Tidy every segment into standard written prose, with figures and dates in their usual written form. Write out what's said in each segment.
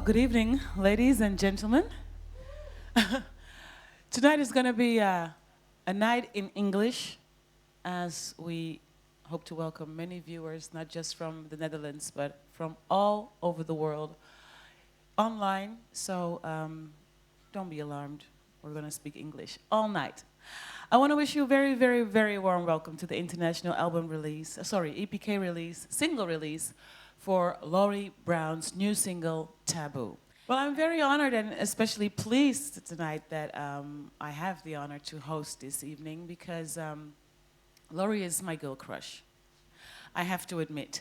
good evening, ladies and gentlemen. Tonight is going to be a night in English, as we hope to welcome many viewers, not just from the Netherlands, but from all over the world, online. So don't be alarmed. We're going to speak English all night. I want to wish you a very, very, very warm welcome to the international album release, EPK release, single release, for Laurrhie Brouns' new single, Taboo. Well, I'm very honored and especially pleased tonight that I have the honor to host this evening because Laurrhie is my girl crush. I have to admit.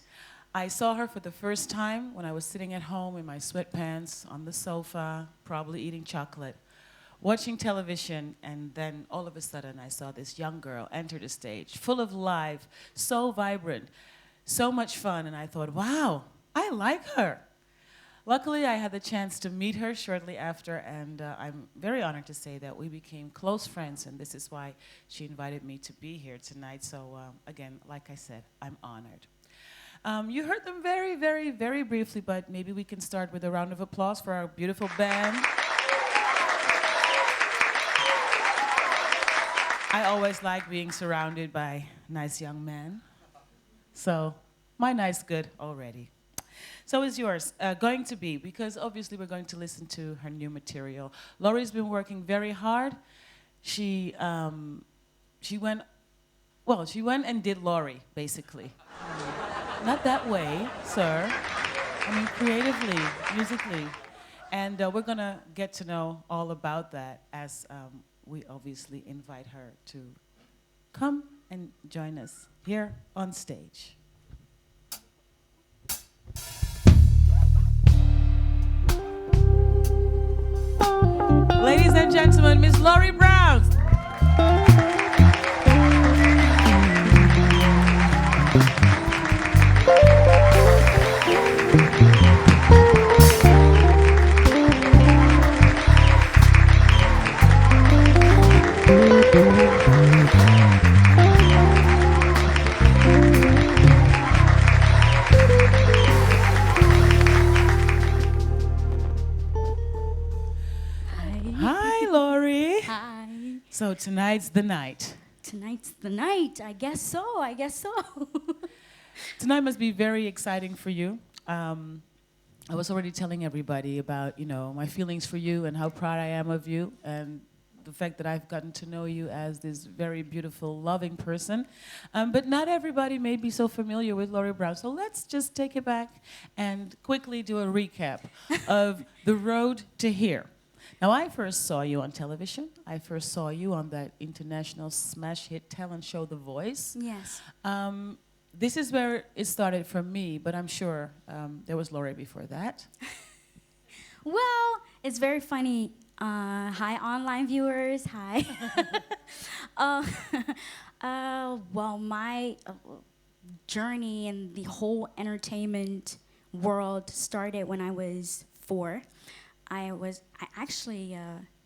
I saw her for the first time when I was sitting at home in my sweatpants on the sofa, probably eating chocolate, watching television, and then all of a sudden I saw this young girl enter the stage, full of life, so vibrant, so much fun, and I thought, wow, I like her. Luckily, I had the chance to meet her shortly after, and I'm very honored to say that we became close friends, and this is why she invited me to be here tonight. So again, like I said, I'm honored. You heard them very, very, very briefly, but maybe we can start with a round of applause for our beautiful band. I always like being surrounded by nice young men. So my night's good already. So is yours going to be, because obviously we're going to listen to her new material. Laurrie's been working very hard. She went and did Laurrie, basically. Not that way, sir. I mean, creatively, musically. And we're going to get to know all about that as we obviously invite her to come and join us here on stage. Ladies and gentlemen, Miss Laurrhie Brouns. So tonight's the night. Tonight's the night. I guess so. Tonight must be very exciting for you. I was already telling everybody about, my feelings for you and how proud I am of you and the fact that I've gotten to know you as this very beautiful, loving person. But not everybody may be so familiar with Laurrhie Brouns. So let's just take it back and quickly do a recap of the road to here. Now, I first saw you on television. I first saw you on that international smash hit talent show, The Voice. Yes. This is where it started for me, but I'm sure there was Laurrhie before that. Well, it's very funny. Hi, online viewers. Hi. Well, my journey in the whole entertainment world started when I was 4. I actually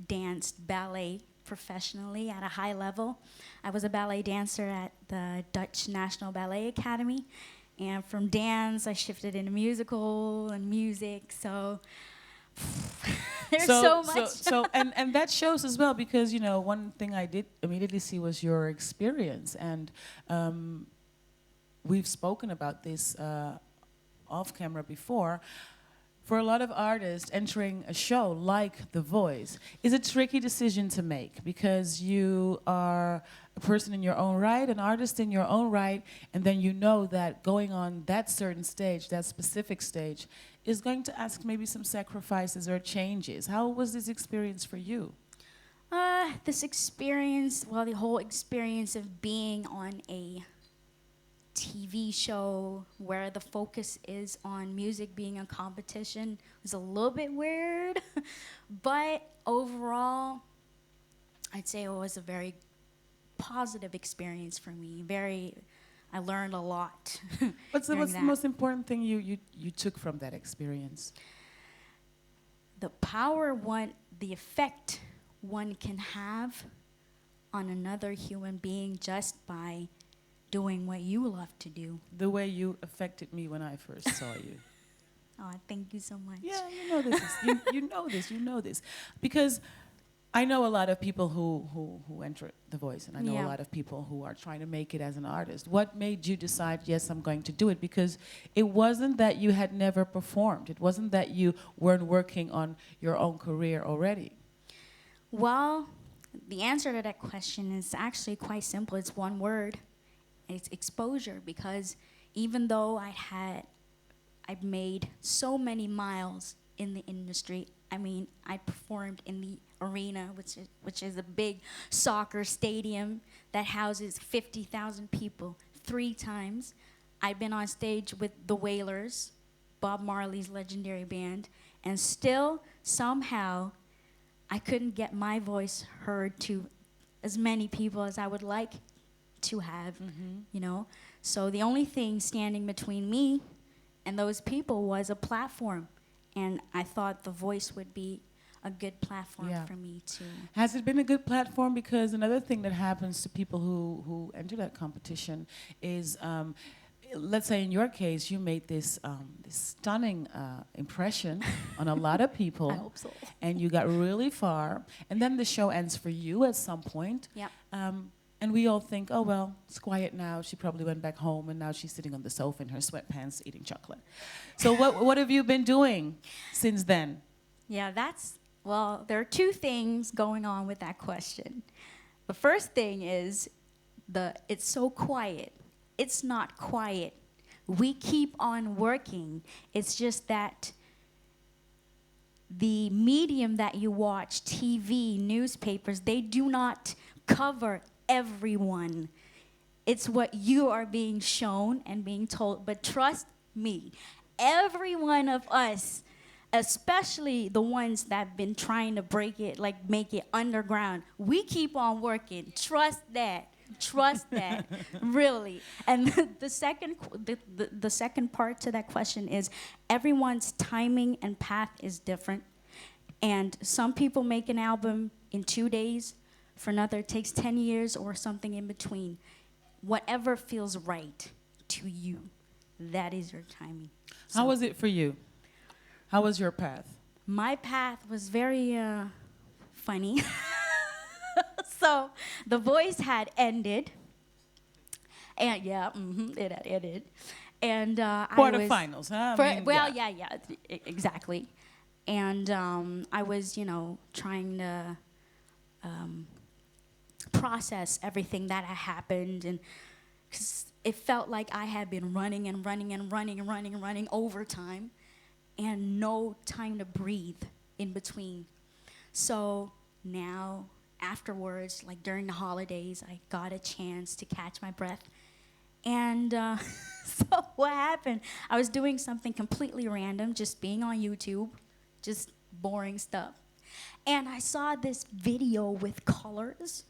danced ballet professionally at a high level. I was a ballet dancer at the Dutch National Ballet Academy. And from dance, I shifted into musical and music. So there's so much. And that shows as well, because, one thing I did immediately see was your experience. And we've spoken about this off camera before. For a lot of artists, entering a show like The Voice is a tricky decision to make, because you are a person in your own right, an artist in your own right, and then you know that going on that certain stage, that specific stage, is going to ask maybe some sacrifices or changes. How was this experience for you? This experience, the whole experience of being on a TV show where the focus is on music being a competition was a little bit weird, but overall, I'd say it was a very positive experience for me. I learned a lot. What's the most important thing you took from that experience? The the effect one can have on another human being just by doing what you love to do. The way you affected me when I first saw you. Oh, thank you so much. Yeah, you know this. You know this. You know this, because I know a lot of people who enter The Voice, and I know a lot of people who are trying to make it as an artist. What made you decide, yes, I'm going to do it? Because it wasn't that you had never performed. It wasn't that you weren't working on your own career already. Well, the answer to that question is actually quite simple. It's one word. It's exposure, because even though I've made so many miles in the industry. I mean, I performed in the arena, which is a big soccer stadium that houses 50,000 people 3 times. I've been on stage with the Wailers, Bob Marley's legendary band, and still, somehow, I couldn't get my voice heard to as many people as I would like to have, you know? So the only thing standing between me and those people was a platform. And I thought The Voice would be a good platform for me to... Has it been a good platform? Because another thing that happens to people who enter that competition is, let's say in your case, you made this, this stunning impression on a lot of people. I hope so. And you got really far. And then the show ends for you at some point. Yep. And we all think, oh, well, it's quiet now. She probably went back home, and now she's sitting on the sofa in her sweatpants eating chocolate. So what have you been doing since then? Yeah, well, there are 2 things going on with that question. The first thing is it's so quiet. It's not quiet. We keep on working. It's just that the medium that you watch, TV, newspapers, they do not cover everyone. It's what you are being shown and being told. But trust me, every one of us, especially the ones that have been trying to break it, like make it underground, we keep on working. Trust that. Trust that, really. And the second part to that question is everyone's timing and path is different. And some people make an album in 2 days. For another, it takes 10 years or something in between. Whatever feels right to you, that is your timing. So how was it for you? How was your path? My path was very funny. So The Voice had ended. And yeah, it had ended. And quarterfinals, huh? Exactly. And I was, trying to process everything that had happened, and because it felt like I had been running overtime and no time to breathe in between. So now, afterwards, like during the holidays, I got a chance to catch my breath. And so what happened, I was doing something completely random, just being on YouTube, just boring stuff. And I saw this video with colors.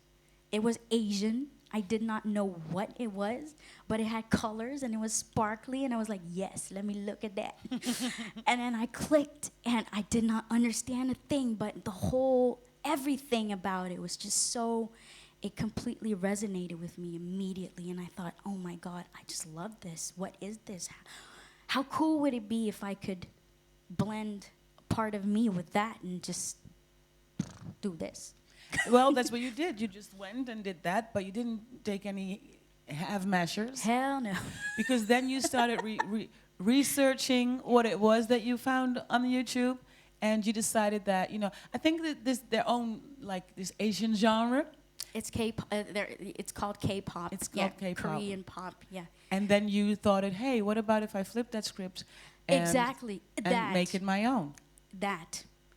It was Asian. I did not know what it was, but it had colors and it was sparkly, and I was like, yes, let me look at that. And then I clicked, and I did not understand a thing, but everything about it was just so, it completely resonated with me immediately, and I thought, oh my God, I just love this. What is this? How cool would it be if I could blend part of me with that and just do this? Well, that's what you did. You just went and did that, but you didn't take any half measures. Hell no. Because then you started researching what it was that you found on YouTube, and you decided that, I think that their own, like, this Asian genre. It's it's called K-pop. It's called K-pop. Korean pop, yeah. And then you thought, hey, what about if I flip that script and make it my own?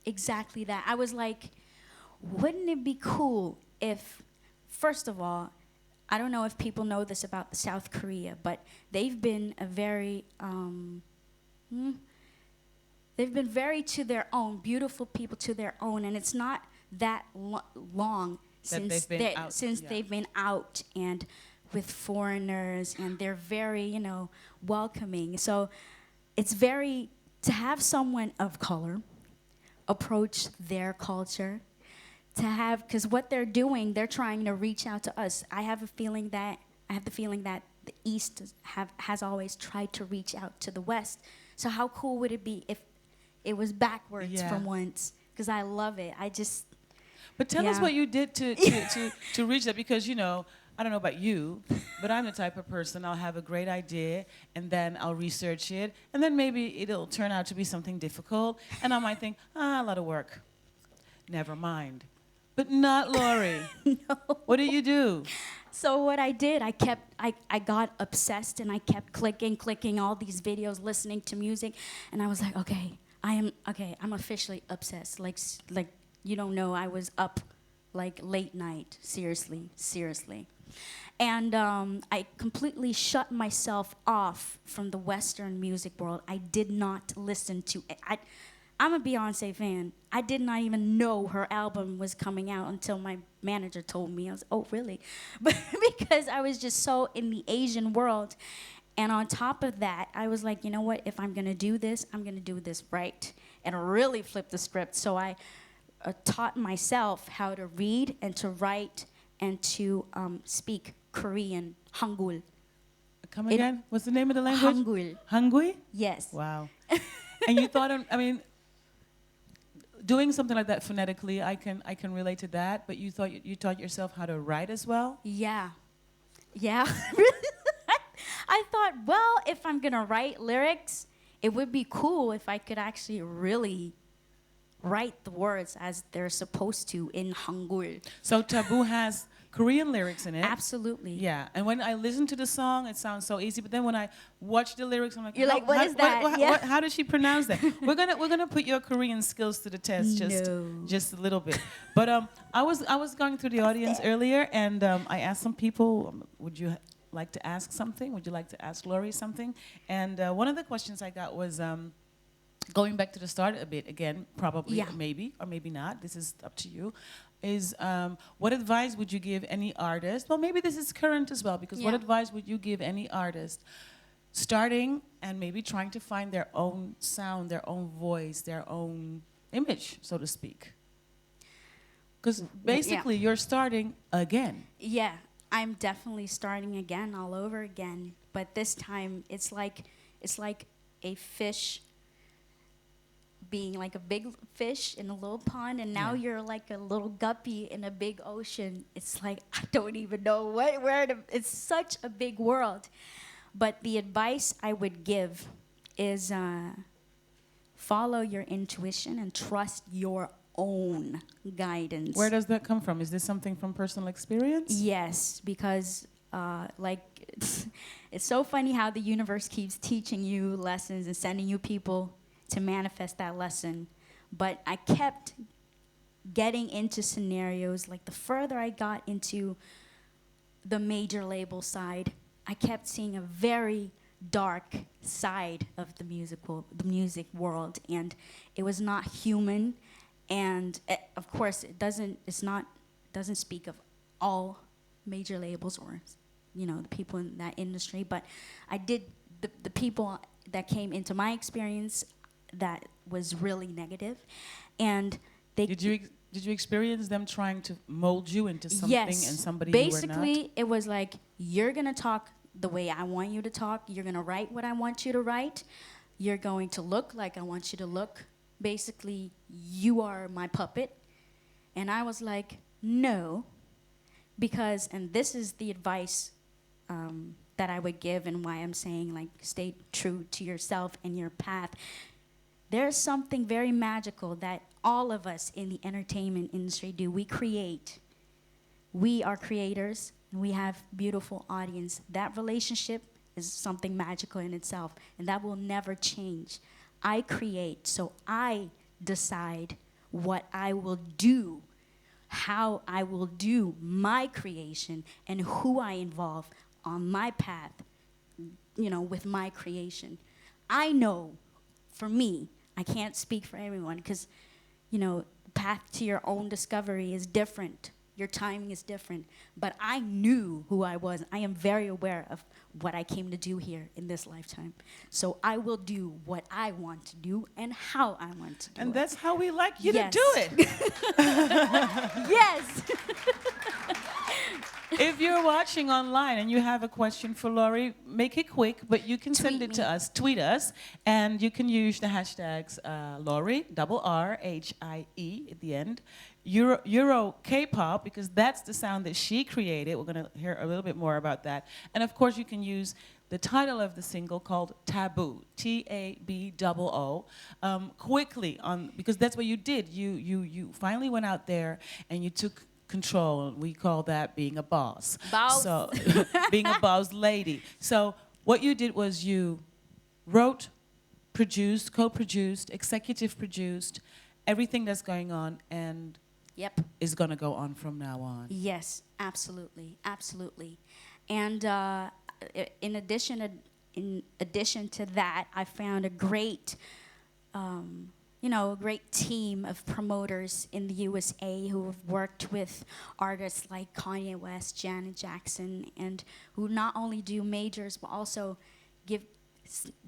Exactly that. I was like, wouldn't it be cool if, first of all, I don't know if people know this about South Korea, but they've been they've been very to their own, beautiful people to their own, and it's not that long since they've been out and with foreigners, and they're very, welcoming. So it's to have someone of color approach their culture, because what they're doing, they're trying to reach out to us. I have the feeling that the East has always tried to reach out to the West So how cool would it be if it was backwards Yeah. for once? Because I love it. I just, But tell us Yeah. what you did to reach that, because I don't know about you, but I'm the type of person, I'll have a great idea and then I'll research it and then maybe it'll turn out to be something difficult and I might think, a lot of work. Never mind. But not Laurrhie. no. What did you do? So what I did, I got obsessed and I kept clicking all these videos, listening to music, and I was like, I'm officially obsessed. Like you don't know, I was up like late night, seriously. And I completely shut myself off from the Western music world. I did not listen to it. I'm a Beyonce fan. I did not even know her album was coming out until my manager told me. I was, oh, really? But because I was just so in the Asian world. And on top of that, I was like, you know what? If I'm going to do this, I'm going to do this right. And really flip the script. So I taught myself how to read and to write and to speak Korean, Hangul. Come again? What's the name of the language? Hangul. Hangul? Yes. Wow. And you thought, doing something like that phonetically, I can relate to that. But you taught yourself how to write as well. Yeah. I thought, well, if I'm gonna write lyrics, it would be cool if I could actually really write the words as they're supposed to in Hangul. So Taboo has Korean lyrics in it. Absolutely. Yeah, and when I listen to the song, it sounds so easy. But then when I watch the lyrics, I'm like, You're like, what is that? Yeah. How does she pronounce that? we're gonna put your Korean skills to the test, just a little bit. But I was going through the audience earlier, and I asked some people, would you like to ask something? Would you like to ask Laurrhie something? And one of the questions I got was. Going back to the start a bit again, probably, maybe, or maybe not, this is up to you, is what advice would you give any artist? Well, maybe this is current as well, because what advice would you give any artist starting and maybe trying to find their own sound, their own voice, their own image, so to speak? Because basically you're starting again. Yeah, I'm definitely starting again, all over again. But this time, it's like a fish being like a big fish in a little pond, and now you're like a little guppy in a big ocean. It's like, I don't even know where to, it's such a big world. But the advice I would give is follow your intuition and trust your own guidance. Where does that come from? Is this something from personal experience? Yes, because it's so funny how the universe keeps teaching you lessons and sending you people to manifest that lesson. But I kept getting into scenarios, like the further I got into the major label side, I kept seeing a very dark side of the music world, and it was not human. And of course, it doesn't speak of all major labels or the people in that industry, but I did the people that came into my experience that was really negative, and they did you experience them trying to mold you into something and somebody basically you were not? It was like, you're gonna talk the way I want you to talk, you're gonna write what I want you to write, you're going to look like I want you to look. Basically, you are my puppet. And I was like, no, because, and this is the advice that I would give, and why I'm saying, like, stay true to yourself and your path. There's something very magical that all of us in the entertainment industry do. We create. We are creators, and we have beautiful audience. That relationship is something magical in itself, and that will never change. I create, so I decide what I will do, how I will do my creation, and who I involve on my path, with my creation. I know, for me, I can't speak for everyone, because, the path to your own discovery is different. Your timing is different. But I knew who I was. I am very aware of what I came to do here in this lifetime. So I will do what I want to do and how I want to do it. And that's how we like you to do it. Yes. If you're watching online and you have a question for Laurrie, make it quick, but you can send it to us, tweet us, and you can use the hashtags Laurrie, RRHIE at the end, EuroKpop, because that's the sound that she created. We're going to hear a little bit more about that. And of course, you can use the title of the single called Taboo, Taboo, quickly, because that's what you did. You finally went out there and you took control. We call that being a boss. Boss. So, being a boss lady. So what you did was you wrote, produced, co-produced, executive produced, everything that's going on, and Yep. is going to go on from now on. Yes, absolutely, absolutely. And in addition to that, I found a great, great team of promoters in the USA who have worked with artists like Kanye West, Janet Jackson, and who not only do majors but also give.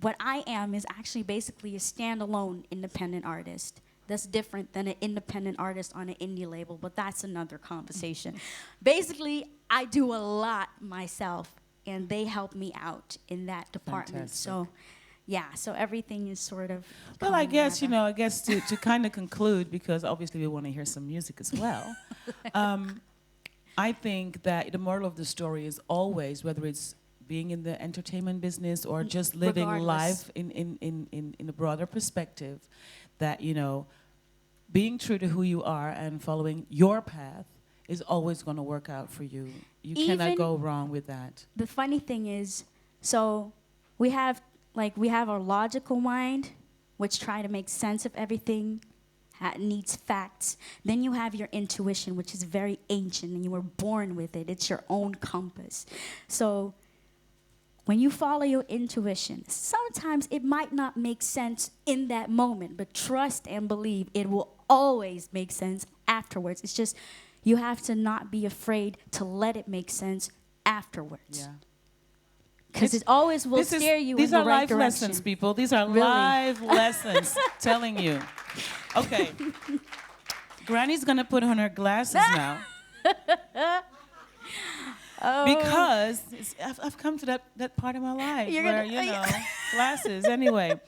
What I am is actually basically a standalone independent artist. That's different than an independent artist on an indie label, but that's another conversation. Basically, I do a lot myself, and they help me out in that department. Fantastic. So, yeah, so everything is sort of. Well, I guess, together. to kind of conclude, because obviously we want to hear some music as well, I think that the moral of the story is always, whether it's being in the entertainment business or just living Regardless. life in a broader perspective, that, being true to who you are and following your path is always going to work out for you. You cannot Even go wrong with that. The funny thing is, so we have our logical mind, which try to make sense of everything, needs facts. Then you have your intuition, which is very ancient, and you were born with it. It's your own compass. So when you follow your intuition, sometimes it might not make sense in that moment, but trust and believe it will always make sense afterwards. It's just you have to not be afraid to let it make sense afterwards. Yeah. Because it always will steer you in the right direction. These are life lessons, people. These are Really. live lessons, telling you. Okay. Granny's going to put on her glasses now. Because I've come to that part of my life glasses. Anyway,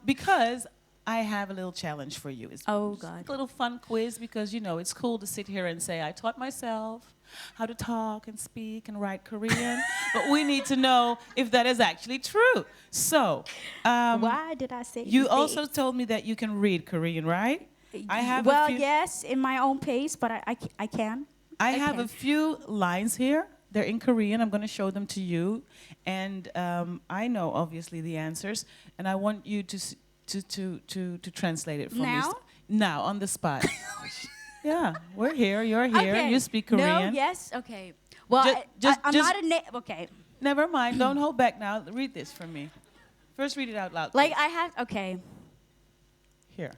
because I have a little challenge for you. It's Oh, just God. a little fun quiz because, it's cool to sit here and say, I taught myself how to talk and speak and write Korean, but we need to know if that is actually true. So, Why did I say you these also things? told me that you can read Korean, right? I have well, a few, yes, in my own pace, but I can. I have can. a few lines here. They're in Korean. I'm going to show them to you, and I know obviously the answers, and I want you to translate it for me. Now? Now, on the spot. Yeah, we're here. You're here. Okay. You speak No, Korean. yes, okay. Well, I'm just- not a okay. Never mind. Don't hold back now. Read this for me. First, read it out loud. Like please. I have okay. Here.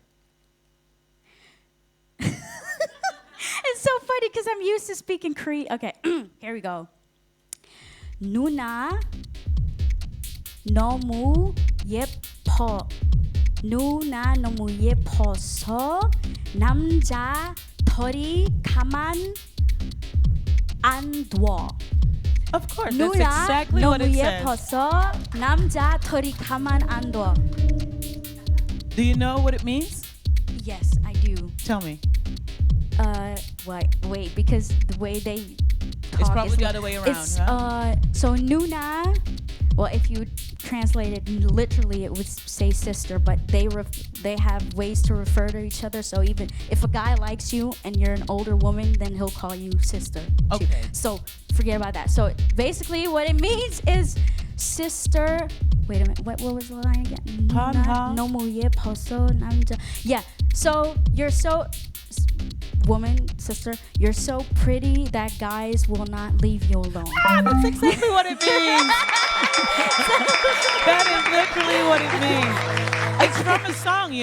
It's so funny because I'm used to speaking Korean. Okay, here we go. 누나 너무 예뻐. 누나 너무 예뻐서 남자들이 가만 안 둬. Of course, that's 누나 exactly what 너무 it says. 예뻐서 남자들이 가만 안 둬. Do you know what it means? Yes, I do. Tell me. Wait, because the way they talk It's probably is the other way around, It's huh? so Nuna. Well, if you translate it literally, it would say sister, but they have ways to refer to each other. So even if a guy likes you and you're an older woman, then he'll call you sister. too. Okay. So forget about that. So basically, what it means is sister. Wait a minute. What was the line again? 누나 너무 예뻐서 남자. Yeah. So you're so. Woman, sister, you're so pretty that guys will not leave you alone. That's exactly what it means. That is literally what it means. It's from a song,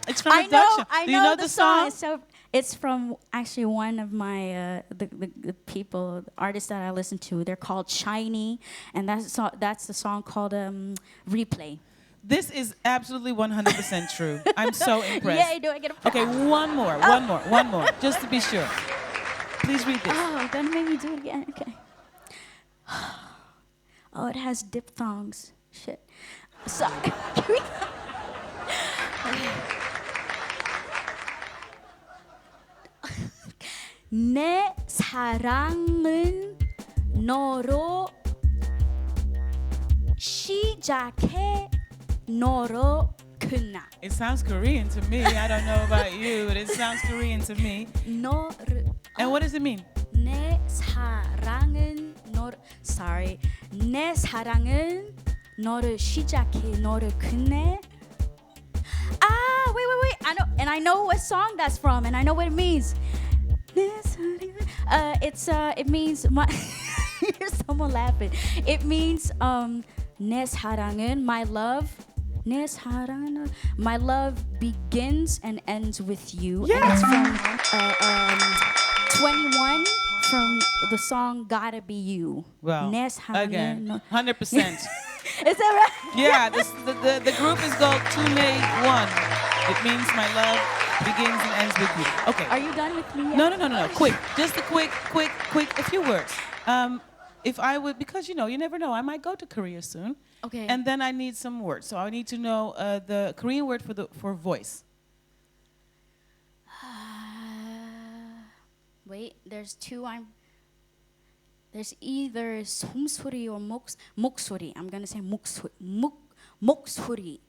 It's from a Dutch song. I Do you know the song? So it's from actually one of my the people, the artists that I listen to. They're called Shiny, and that's the song called Replay. This is absolutely 100% true. I'm so impressed. Yay, do I get a Okay, one more, just to be sure. Please read this. Oh, don't make me do it again. Okay. Oh, it has diphthongs. Shit. Sorry. Here we go. 내 사랑은 너로 시작해 너로 끝나. It sounds Korean to me. I don't know about you, but it sounds Korean to me. 너를 And what does it mean? 내 사랑은 너를 sorry. 내 사랑은 너를 시작해 너를 끝내. Ah, wait. I know what song that's from, and I know what it means. It means my. Here's someone laughing. It means 내 사랑은 my love. 내 사랑은 my love begins and ends with you. Yeah. And it's from 21 from the song "Gotta Be You." Well, 내 사랑은 again, 100%. Is that right? Yeah, the group is called To Make One. It means my love begins and ends with you. Okay. Are you done with me yet? No. Quick. Just a quick, a few words. If I would, because you never know, I might go to Korea soon. Okay. And then I need some words. So I need to know the Korean word for voice. Wait, there's two. There's either 숨소리 or 목소리. I'm gonna say 목소리. 목소리.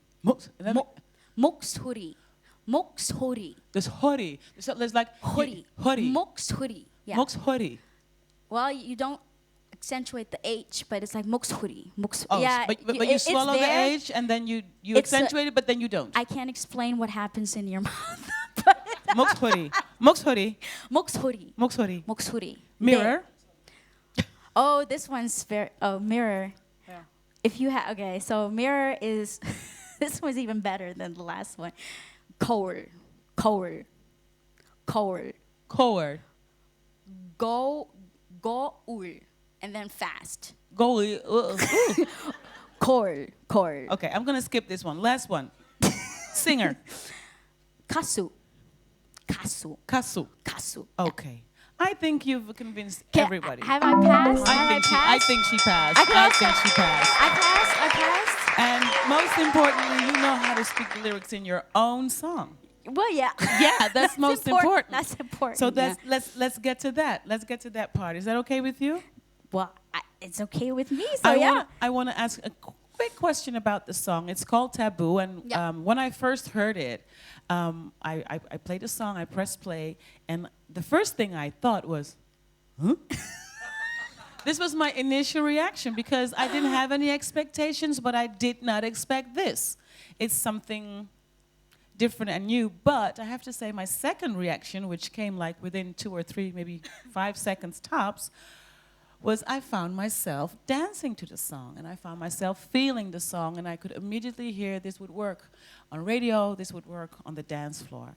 목소리. 목소리. There's hori. There's like 허리. hori. 목소리. Yeah. 목소리. Well, you don't accentuate the H, but it's like 목소리. Oh, yeah, but you swallow the H and then you accentuate it, but then you don't. I can't explain what happens in your mouth. 목소리. 목소리. Mirror. Oh, this one's mirror. Yeah. If you have so mirror is this one's even better than the last one. 거울. 거울. And then fast. 거울. 거울. Okay, I'm gonna skip this one. Last one. Singer. 가수. Okay. I think you've convinced Okay, everybody. Have I passed? I think she passed. I I think she passed. I passed. And most importantly, you know how to speak the lyrics in your own song. Well, yeah. Yeah, that's most important. That's important. So yeah. let's get to that. Let's get to that part. Is that okay with you? Well, it's okay with me. So yeah. I want to ask a quick question about the song. It's called Taboo, and Yeah. when I first heard it, I played a song. I pressed play, and the first thing I thought was, huh? This was my initial reaction because I didn't have any expectations, but I did not expect this. It's something different and new, but I have to say my second reaction, which came like within 2 or 3, maybe 5 seconds tops, was I found myself dancing to the song, and I found myself feeling the song, and I could immediately hear this would work on radio, this would work on the dance floor.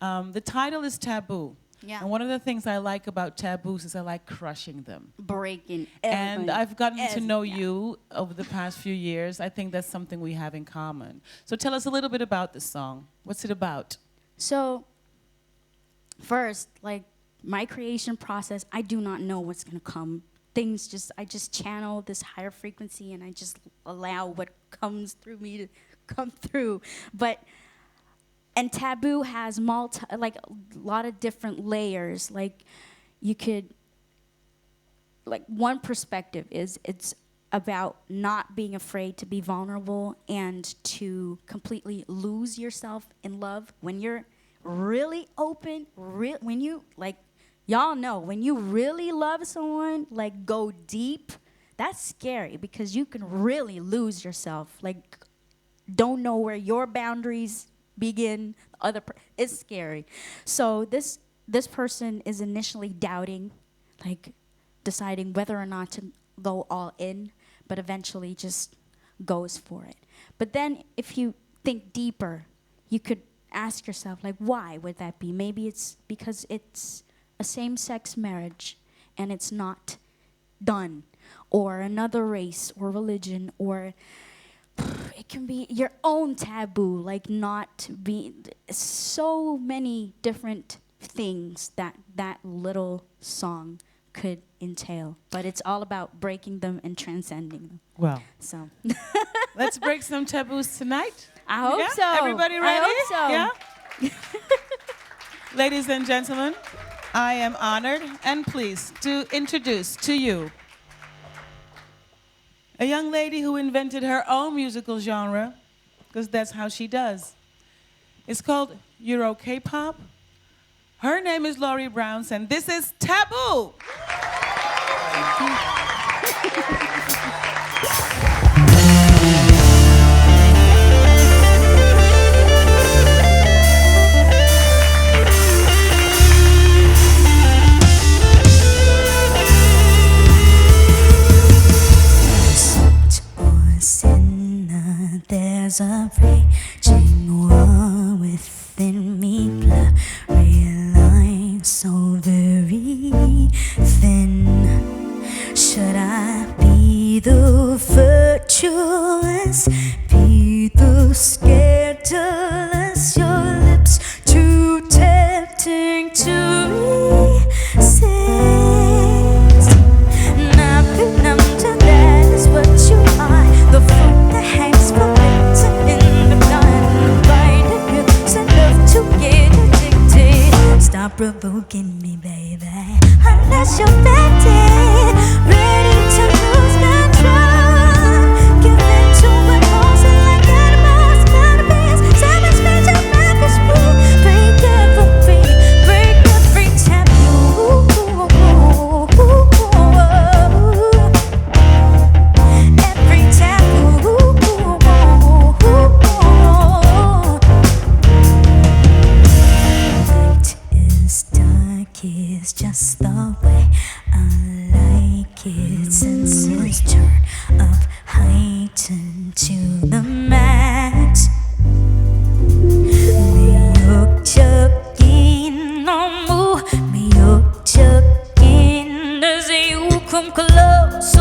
The title is Taboo. Yeah. And one of the things I like about taboos is I like crushing them. Breaking. And I've gotten to know yeah. you over the past few years. I think that's something we have in common. So tell us a little bit about the song. What's it about? So, first, like my creation process, I do not know what's gonna come. I just channel this higher frequency and I just allow what comes through me to come through. And Taboo has a lot of different layers. Like you could, like one perspective is it's about not being afraid to be vulnerable and to completely lose yourself in love. When you're really open, when you like, y'all know, when you really love someone, like go deep, that's scary because you can really lose yourself. Like, don't know where your boundaries begin. It's scary. So this person is initially doubting, like deciding whether or not to go all in, but eventually just goes for it. But then if you think deeper, you could ask yourself, like, why would that be? Maybe it's because it's a same-sex marriage and it's not done, or another race or religion, or it can be your own taboo, like not be so many different things that that little song could entail, but it's all about breaking them and transcending them. Well, So let's break some taboos tonight. I hope Yeah? so. Everybody ready? I hope so. Yeah? Ladies and gentlemen, I am honored and pleased to introduce to you a young lady who invented her own musical genre, because that's how she does. It's called EuroKpop. Her name is Laurrhie Brouns, and this is Taboo. There's a raging war within me, blurry lines so very thin. Should I be the virtuous, be the scandalous? Your lips too tempting to resist. Now to that is what you are, the fruit that hangs forbidden in the garden. Bite of yours enough to get addicted. Stop provoking me, baby, unless you're ready, ready to lose control. Give in to impulses like animals, cannabis. Savage nature, life is free. Break every taboo. Every taboo. Light is dark, is just the way I like it. Senses turn up, heightened to the max. 미혹적인 너무 미혹적인 as you come close.